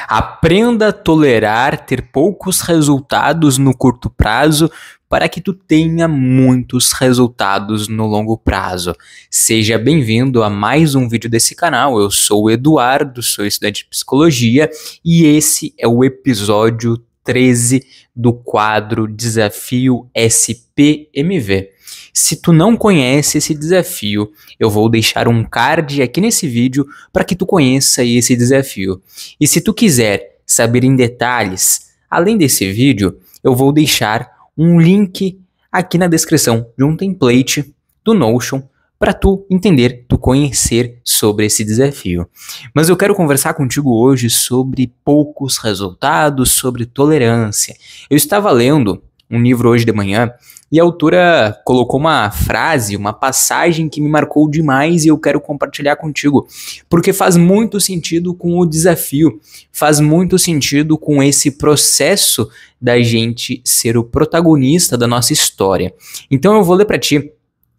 Aprenda a tolerar ter poucos resultados no curto prazo para que tu tenha muitos resultados no longo prazo. Seja bem-vindo a mais um vídeo desse canal. Eu sou o Eduardo, sou estudante de psicologia e esse é o episódio 13 do quadro Desafio SPMV. Se tu não conhece esse desafio, eu vou deixar um card aqui nesse vídeo para que tu conheça esse desafio. E se tu quiser saber em detalhes, além desse vídeo, eu vou deixar um link aqui na descrição de um template do Notion para tu entender, tu conhecer sobre esse desafio. Mas eu quero conversar contigo hoje sobre poucos resultados, sobre tolerância. Eu estava lendo um livro hoje de manhã e a autora colocou uma frase, uma passagem que me marcou demais e eu quero compartilhar contigo, porque faz muito sentido com o desafio, faz muito sentido com esse processo da gente ser o protagonista da nossa história. Então eu vou ler para ti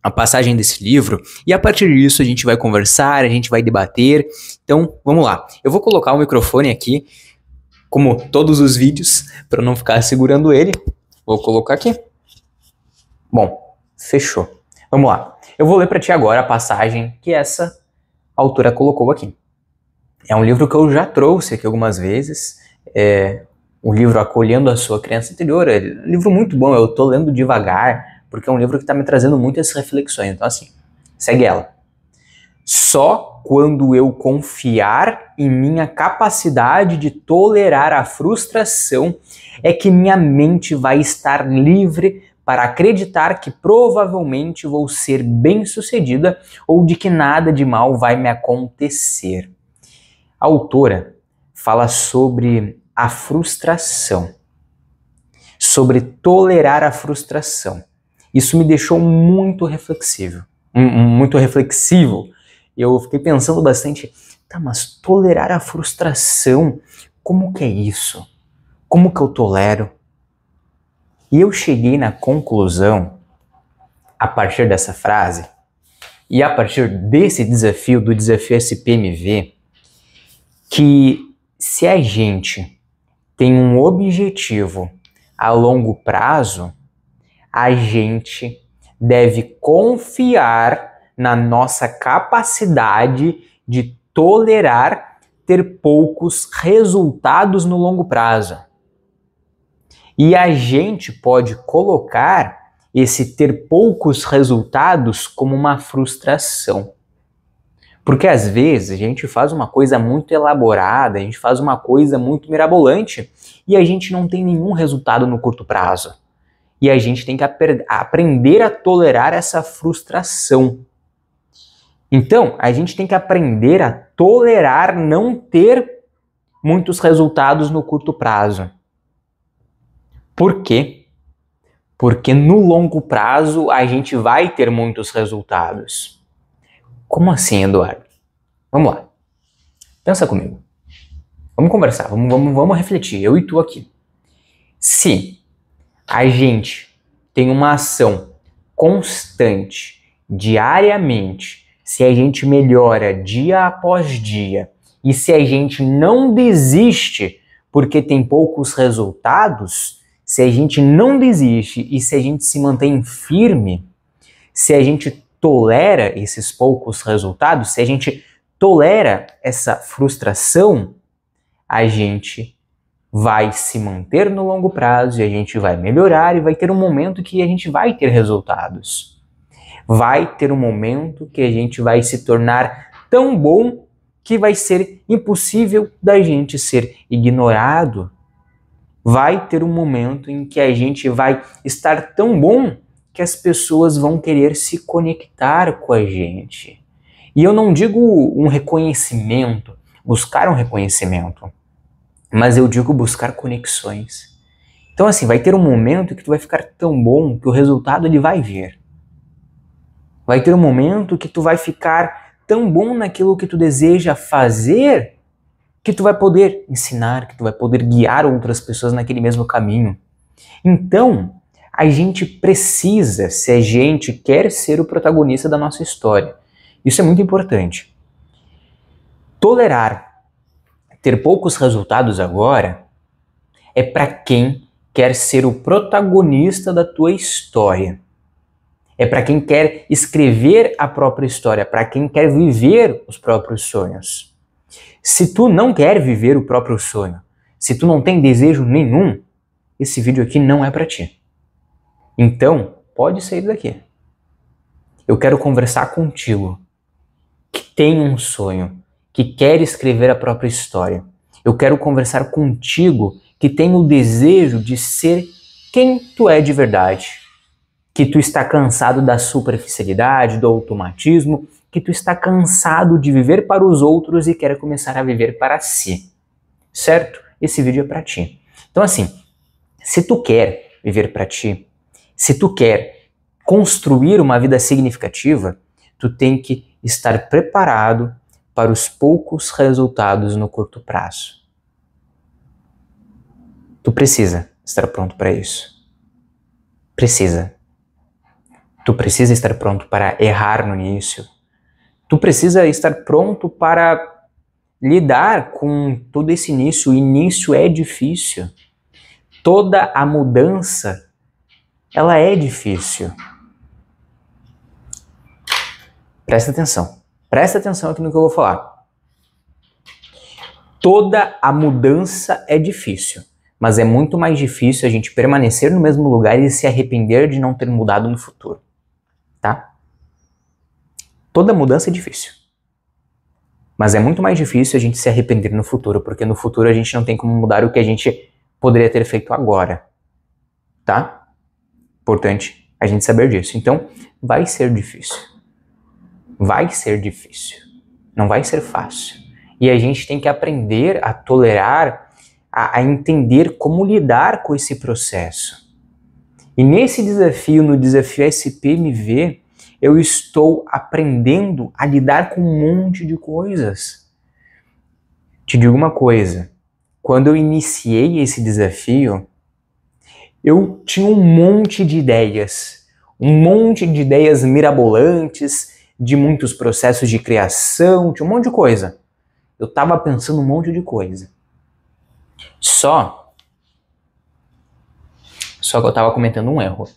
a passagem desse livro e a partir disso a gente vai conversar, a gente vai debater. Então vamos lá, eu vou colocar o microfone aqui, como todos os vídeos, para não ficar segurando ele. Vou colocar aqui. Bom, fechou. Vamos lá. Eu vou ler para ti agora a passagem que essa autora colocou aqui. É um livro que eu já trouxe aqui algumas vezes. É o livro Acolhendo a Sua Criança Interior. É um livro muito bom, eu tô lendo devagar, porque é um livro que está me trazendo muitas reflexões. Então assim, segue ela. Só quando eu confiar em minha capacidade de tolerar a frustração é que minha mente vai estar livre para acreditar que provavelmente vou ser bem-sucedida ou de que nada de mal vai me acontecer. A autora fala sobre a frustração, sobre tolerar a frustração. Isso me deixou muito reflexivo. Eu fiquei pensando bastante, tá, mas tolerar a frustração, como que é isso? Como que eu tolero? E eu cheguei na conclusão, a partir dessa frase, e a partir desse desafio, do desafio SPMV, que se a gente tem um objetivo a longo prazo, a gente deve confiar na nossa capacidade de tolerar ter poucos resultados no longo prazo. E a gente pode colocar esse ter poucos resultados como uma frustração. Porque às vezes a gente faz uma coisa muito elaborada, a gente faz uma coisa muito mirabolante e a gente não tem nenhum resultado no curto prazo. E a gente tem que aprender a tolerar essa frustração. Então, a gente tem que aprender a tolerar não ter muitos resultados no curto prazo. Por quê? Porque no longo prazo a gente vai ter muitos resultados. Como assim, Eduardo? Vamos lá. Pensa comigo. Vamos conversar, vamos refletir, eu e tu aqui. Se a gente tem uma ação constante, diariamente, se a gente melhora dia após dia e se a gente não desiste porque tem poucos resultados, se a gente não desiste e se a gente se mantém firme, se a gente tolera esses poucos resultados, se a gente tolera essa frustração, a gente vai se manter no longo prazo e a gente vai melhorar e vai ter um momento que a gente vai ter resultados. Vai ter um momento que a gente vai se tornar tão bom que vai ser impossível da gente ser ignorado. Vai ter um momento em que a gente vai estar tão bom que as pessoas vão querer se conectar com a gente. E eu não digo um reconhecimento, buscar um reconhecimento, mas eu digo buscar conexões. Então assim, vai ter um momento que tu vai ficar tão bom que o resultado ele vai vir. Vai ter um momento que tu vai ficar tão bom naquilo que tu deseja fazer que tu vai poder ensinar, que tu vai poder guiar outras pessoas naquele mesmo caminho. Então, a gente precisa, se a gente quer ser o protagonista da nossa história, isso é muito importante. Tolerar Ter poucos resultados agora é para quem quer ser o protagonista da tua história. É para quem quer escrever a própria história, para quem quer viver os próprios sonhos. Se tu não quer viver o próprio sonho, se tu não tem desejo nenhum, esse vídeo aqui não é para ti. Então, pode sair daqui. Eu quero conversar contigo, que tem um sonho, que quer escrever a própria história. Eu quero conversar contigo, que tem o desejo de ser quem tu é de verdade. Que tu está cansado da superficialidade, do automatismo, que tu está cansado de viver para os outros e quer começar a viver para si. Certo? Esse vídeo é para ti. Então assim, se tu quer viver para ti, se tu quer construir uma vida significativa, tu tem que estar preparado para os poucos resultados no curto prazo. Tu precisa estar pronto para isso. Precisa. Tu precisa estar pronto para errar no início. Tu precisa estar pronto para lidar com todo esse início. O início é difícil. Toda a mudança, ela é difícil. Presta atenção. Presta atenção aqui no que eu vou falar. Toda a mudança é difícil. Mas é muito mais difícil a gente permanecer no mesmo lugar e se arrepender de não ter mudado no futuro. Tá? Toda mudança é difícil. Mas é muito mais difícil a gente se arrepender no futuro, porque no futuro a gente não tem como mudar o que a gente poderia ter feito agora. Tá? Importante a gente saber disso. Então, vai ser difícil. Vai ser difícil. Não vai ser fácil. E a gente tem que aprender a tolerar, a entender como lidar com esse processo. E nesse desafio, no desafio SPMV, eu estou aprendendo a lidar com um monte de coisas. Te digo uma coisa, quando eu iniciei esse desafio, eu tinha um monte de ideias mirabolantes, de muitos processos de criação, tinha um monte de coisa. Eu estava pensando um monte de coisa. Só que eu estava cometendo um erro.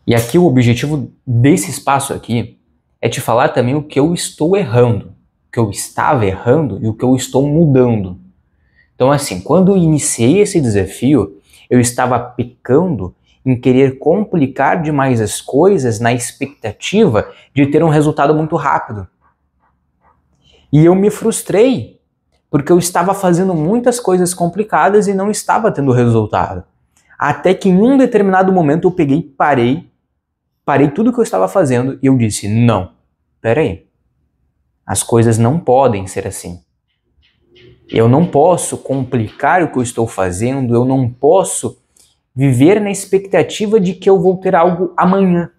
E aqui o objetivo desse espaço aqui é te falar também o que eu estou errando, o que eu estava errando e o que eu estou mudando. Então assim, quando eu iniciei esse desafio, eu estava pecando em querer complicar demais as coisas na expectativa de ter um resultado muito rápido. E eu me frustrei, porque eu estava fazendo muitas coisas complicadas e não estava tendo resultado. Até que em um determinado momento eu peguei, parei tudo que eu estava fazendo e eu disse, não, peraí, as coisas não podem ser assim. Eu não posso complicar o que eu estou fazendo, eu não posso viver na expectativa de que eu vou ter algo amanhã.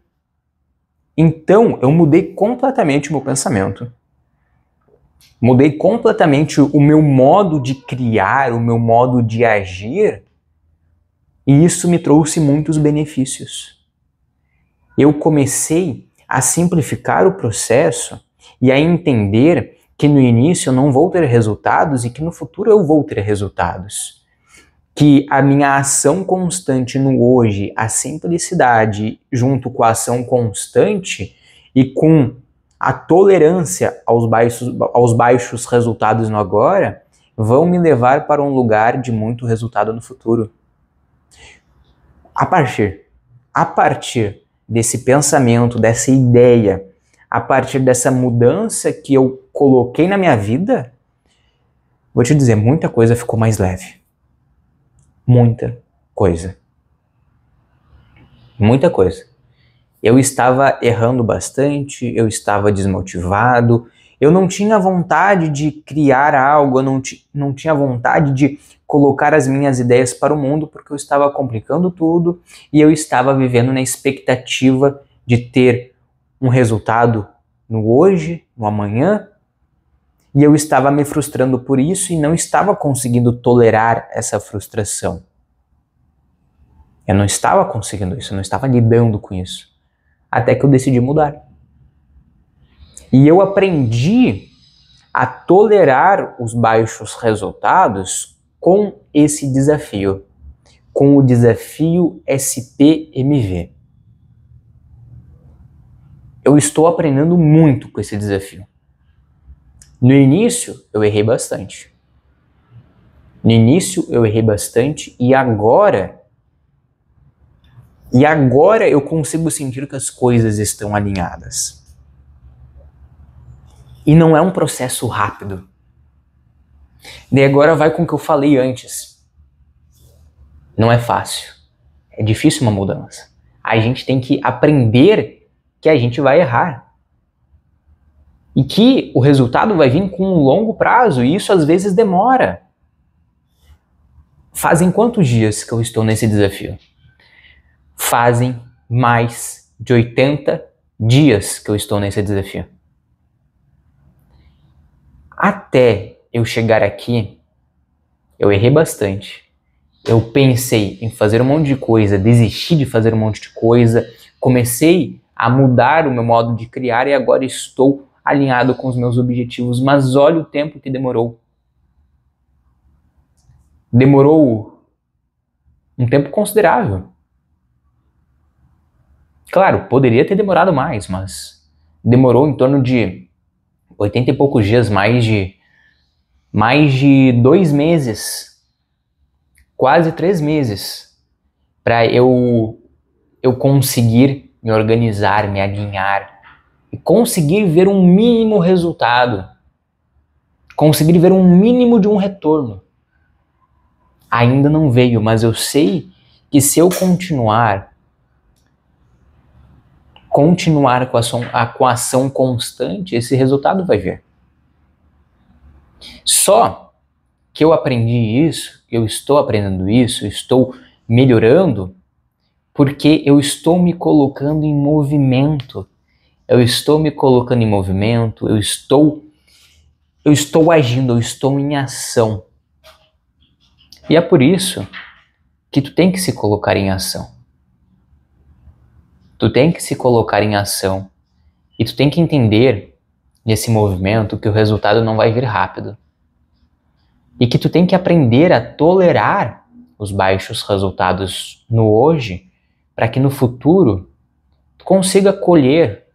Então eu mudei completamente o meu pensamento. Mudei completamente o meu modo de criar, o meu modo de agir, e isso me trouxe muitos benefícios. Eu comecei a simplificar o processo e a entender que no início eu não vou ter resultados e que no futuro eu vou ter resultados. Que a minha ação constante no hoje, a simplicidade junto com a ação constante e com a tolerância aos baixos resultados no agora, vão me levar para um lugar de muito resultado no futuro. A partir desse pensamento, dessa ideia, a partir dessa mudança que eu coloquei na minha vida, vou te dizer, muita coisa ficou mais leve. Muita coisa. Muita coisa. Eu estava errando bastante, eu estava desmotivado, eu não tinha vontade de criar algo, eu não tinha vontade de colocar as minhas ideias para o mundo, porque eu estava complicando tudo e eu estava vivendo na expectativa de ter um resultado no hoje, no amanhã, e eu estava me frustrando por isso e não estava conseguindo tolerar essa frustração. Eu não estava conseguindo isso, eu não estava lidando com isso. Até que eu decidi mudar. E eu aprendi a tolerar os baixos resultados com esse desafio, com o desafio SPMV. Eu estou aprendendo muito com esse desafio. No início, eu errei bastante. E agora eu consigo sentir que as coisas estão alinhadas. E não é um processo rápido. E agora vai com o que eu falei antes. Não é fácil. É difícil uma mudança. A gente tem que aprender que a gente vai errar. E que o resultado vai vir com um longo prazo, e isso às vezes demora. Fazem quantos dias que eu estou nesse desafio? Fazem mais de 80 dias que eu estou nesse desafio. Até eu chegar aqui, eu errei bastante. Eu pensei em fazer um monte de coisa, desisti de fazer um monte de coisa, comecei a mudar o meu modo de criar e agora estou alinhado com os meus objetivos, mas olha o tempo que demorou. Demorou um tempo considerável. Claro, poderia ter demorado mais, mas demorou em torno de 80 e poucos dias, mais de 2 meses, quase 3 meses, para eu conseguir me organizar, me alinhar e conseguir ver um mínimo resultado, conseguir ver um mínimo de um retorno. Ainda não veio, mas eu sei que se eu continuar com a ação constante, esse resultado vai vir. Só que eu aprendi isso, eu estou aprendendo isso, estou melhorando, porque eu estou me colocando em movimento. Eu estou agindo, eu estou em ação. E é por isso que tu tem que se colocar em ação. Tu tem que se colocar em ação e tu tem que entender nesse movimento que o resultado não vai vir rápido. E que tu tem que aprender a tolerar os baixos resultados no hoje para que no futuro tu consiga colher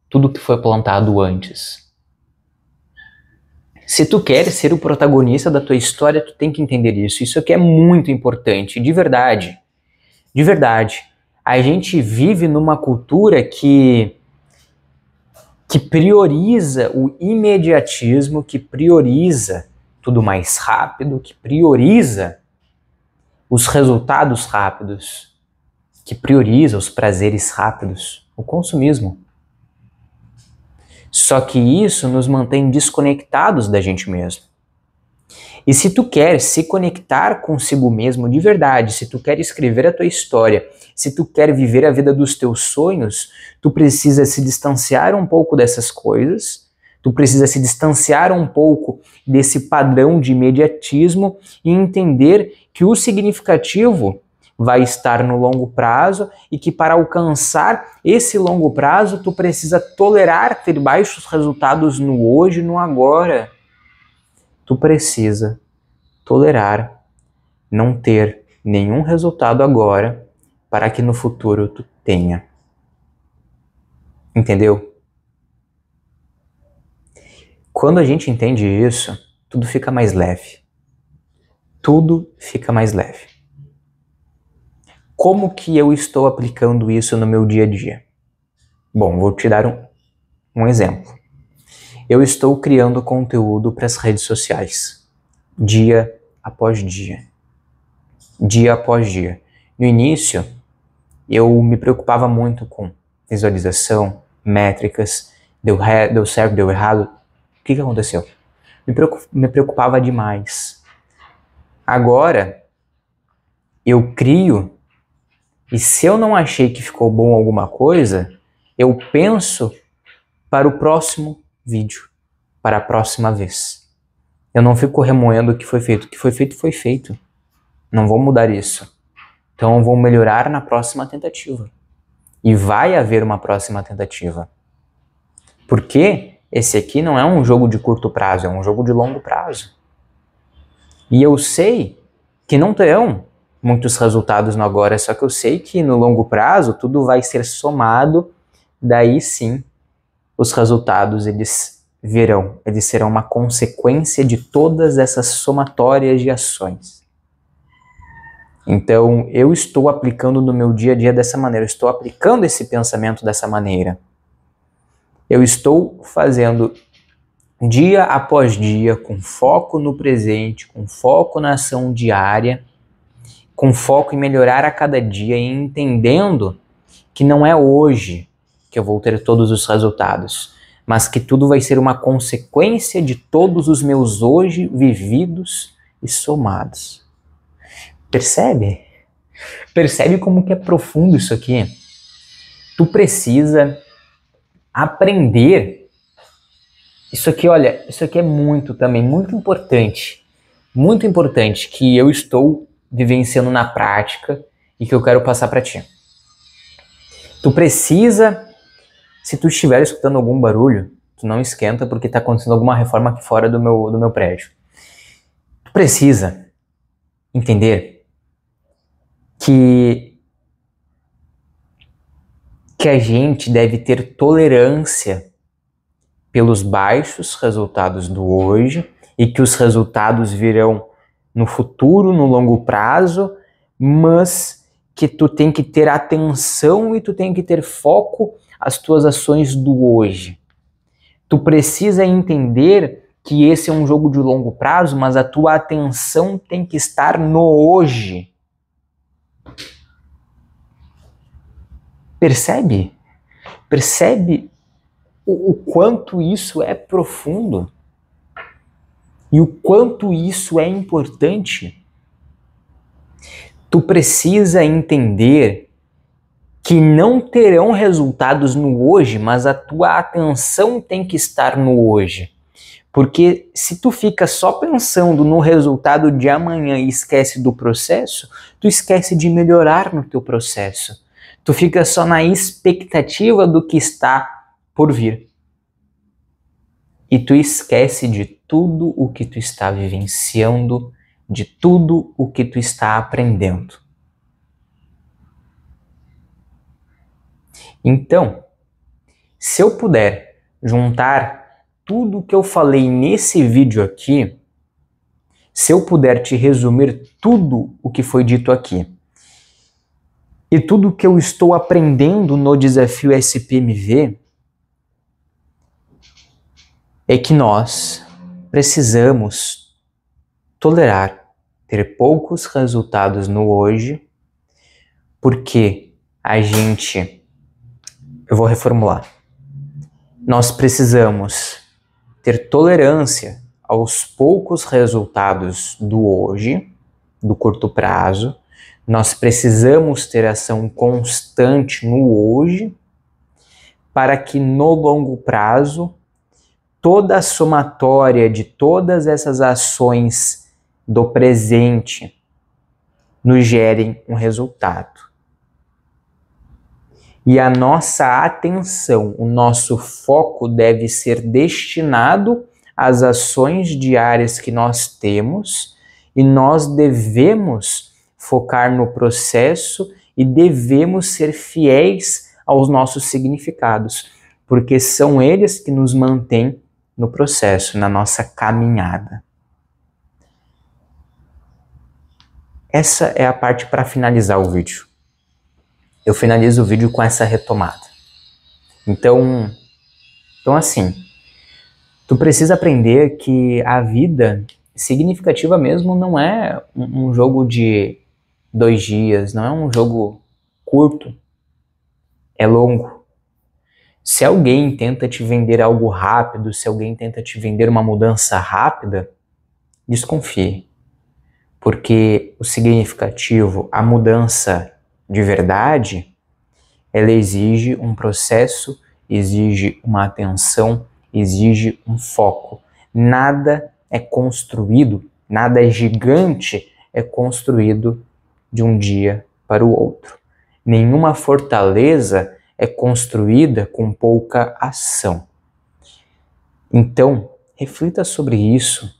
tudo que foi plantado antes. Se tu queres ser o protagonista da tua história, tu tem que entender isso. Isso aqui é muito importante, de verdade. De verdade. A gente vive numa cultura que prioriza o imediatismo, que prioriza tudo mais rápido, que prioriza os resultados rápidos, que prioriza os prazeres rápidos, o consumismo. Só que isso nos mantém desconectados da gente mesmo. E se tu quer se conectar consigo mesmo de verdade, se tu quer escrever a tua história, se tu quer viver a vida dos teus sonhos, tu precisa se distanciar um pouco dessas coisas, tu precisa se distanciar um pouco desse padrão de imediatismo e entender que o significativo vai estar no longo prazo e que para alcançar esse longo prazo tu precisa tolerar ter baixos resultados no hoje e no agora. Tu precisa tolerar não ter nenhum resultado agora para que no futuro tu tenha. Entendeu? Quando a gente entende isso, tudo fica mais leve. Tudo fica mais leve. Como que eu estou aplicando isso no meu dia a dia? Bom, vou te dar um exemplo. Eu estou criando conteúdo para as redes sociais, dia após dia. Dia após dia. No início, eu me preocupava muito com visualização, métricas, deu certo, deu errado. O que aconteceu? Me preocupava demais. Agora, eu crio. E se eu não achei que ficou bom alguma coisa, eu penso para o próximo vídeo, para a próxima vez. Eu não fico remoendo o que foi feito. O que foi feito, foi feito. Não vou mudar isso. Então eu vou melhorar na próxima tentativa. E vai haver uma próxima tentativa. Porque esse aqui não é um jogo de curto prazo, é um jogo de longo prazo. E eu sei que não terão muitos resultados no agora, só que eu sei que no longo prazo tudo vai ser somado, daí sim os resultados eles virão, eles serão uma consequência de todas essas somatórias de ações. Então eu estou aplicando no meu dia a dia dessa maneira, eu estou aplicando esse pensamento dessa maneira. Eu estou fazendo dia após dia, com foco no presente, com foco na ação diária, com foco em melhorar a cada dia e entendendo que não é hoje que eu vou ter todos os resultados, mas que tudo vai ser uma consequência de todos os meus hoje vividos e somados. Percebe? Percebe como que é profundo isso aqui? Tu precisa aprender. Isso aqui, olha, isso aqui é muito importante que eu estou vivenciando na prática e que eu quero passar para ti. Tu precisa, se tu estiver escutando algum barulho, tu não esquenta porque está acontecendo alguma reforma aqui fora do meu prédio. Tu precisa entender que a gente deve ter tolerância pelos baixos resultados do hoje e que os resultados virão no futuro, no longo prazo, mas que tu tem que ter atenção e tu tem que ter foco às tuas ações do hoje. Tu precisa entender que esse é um jogo de longo prazo, mas a tua atenção tem que estar no hoje. Percebe? Percebe o quanto isso é profundo e o quanto isso é importante? Tu precisa entender que não terão resultados no hoje, mas a tua atenção tem que estar no hoje. Porque se tu fica só pensando no resultado de amanhã e esquece do processo, tu esquece de melhorar no teu processo. Tu fica só na expectativa do que está por vir. E tu esquece de tudo o que tu está vivenciando, de tudo o que tu está aprendendo. Então, se eu puder juntar tudo o que eu falei nesse vídeo aqui, se eu puder te resumir tudo o que foi dito aqui, e tudo o que eu estou aprendendo no desafio SPMV, é que nós precisamos tolerar ter poucos resultados no hoje, porque eu vou reformular. Nós precisamos ter tolerância aos poucos resultados do hoje, do curto prazo. Nós precisamos ter ação constante no hoje, para que no longo prazo toda a somatória de todas essas ações do presente nos gerem um resultado. E a nossa atenção, o nosso foco deve ser destinado às ações diárias que nós temos e nós devemos focar no processo e devemos ser fiéis aos nossos significados, porque são eles que nos mantêm no processo, na nossa caminhada. Essa é a parte para finalizar o vídeo. Eu finalizo o vídeo com essa retomada. Então assim, tu precisa aprender que a vida significativa mesmo não é um jogo de 2 dias, não é um jogo curto, é longo. Se alguém tenta te vender algo rápido, se alguém tenta te vender uma mudança rápida, desconfie. Porque o significativo, a mudança de verdade, ela exige um processo, exige uma atenção, exige um foco. Nada é construído, nada é gigante, é construído de um dia para o outro. Nenhuma fortaleza é construída com pouca ação. Então, reflita sobre isso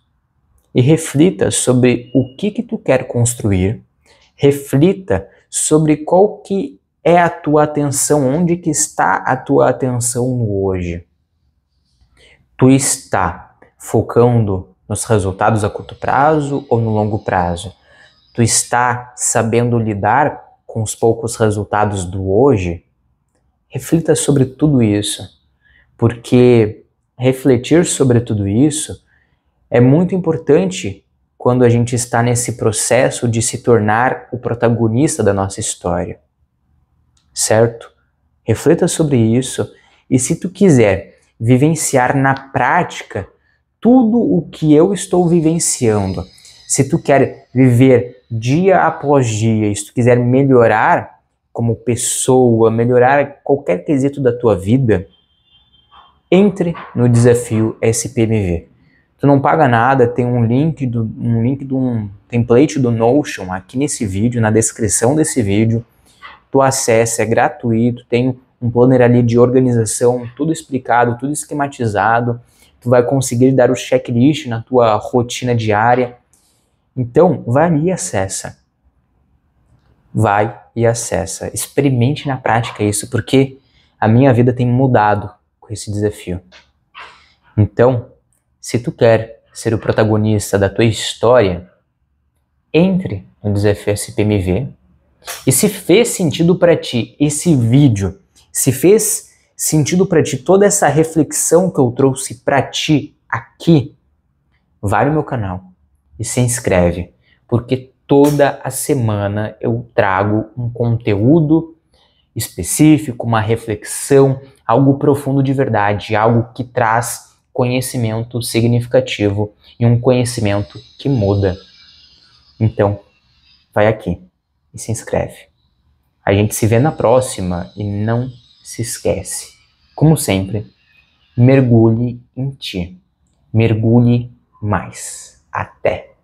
e reflita sobre o que tu quer construir. Reflita sobre qual que é a tua atenção, onde que está a tua atenção no hoje. Tu está focando nos resultados a curto prazo ou no longo prazo? Tu está sabendo lidar com os poucos resultados do hoje? Reflita sobre tudo isso, porque refletir sobre tudo isso é muito importante quando a gente está nesse processo de se tornar o protagonista da nossa história, certo? Reflita sobre isso e se tu quiser vivenciar na prática tudo o que eu estou vivenciando, se tu quer viver dia após dia, se tu quiser melhorar como pessoa, melhorar qualquer quesito da tua vida, entre no desafio SPMV. Tu não paga nada, tem um link de um template do Notion aqui nesse vídeo, na descrição desse vídeo. Tu acessa, é gratuito, tem um planner ali de organização, tudo explicado, tudo esquematizado. Tu vai conseguir dar o checklist na tua rotina diária. Então, vai ali e acessa. Vai e acessa. Experimente na prática isso, porque a minha vida tem mudado com esse desafio. Então, se tu quer ser o protagonista da tua história, entre no desafio SPMV. E se fez sentido para ti esse vídeo, se fez sentido para ti toda essa reflexão que eu trouxe para ti aqui, vai no meu canal e se inscreve, porque toda a semana eu trago um conteúdo específico, uma reflexão, algo profundo de verdade, algo que traz conhecimento significativo e um conhecimento que muda. Então, vai aqui e se inscreve. A gente se vê na próxima e não se esquece. Como sempre, mergulhe em ti. Mergulhe mais. Até!